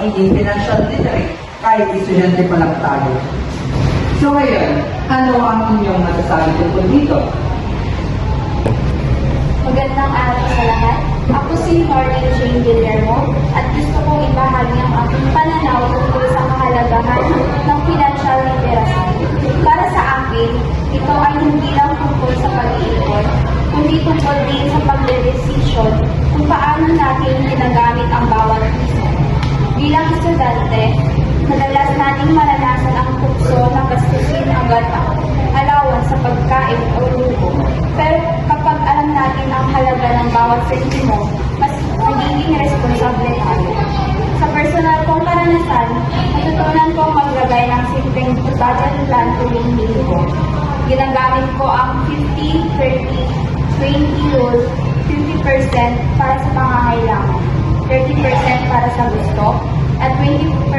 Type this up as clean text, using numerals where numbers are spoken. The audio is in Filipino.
Hindi financial literate kahit estudyante pa lang tayo. So ngayon, ano ang inyong masasabi tungkol dito? Magandang araw sa lahat. Ako si Noreen Jane Guillermo at gusto kong ibahagi ang aking pananaw tungkol sa kahalagahan ng financial literacy. Para sa akin, ito ay hindi lang tungkol sa pag-iipon, kundi tungkol din sa pagdedesisyon kung paano natin ginagamit ang bawat piso. Bilang estudyante, madalas nating maranasan ang tukso na gastusin agad ang allowance sa pagkain o luho. Pero kapag alam natin ang halaga ng bawat sentimo, mas magiging responsable tayo. Sa personal kong karanasan, natutunan kong maglagay ng simpleng budget plan tuwing linggo. Ginagamit ko ang 50-30-20 rule, 50% para sa pangangailangan, 30% para sa gusto, at 20%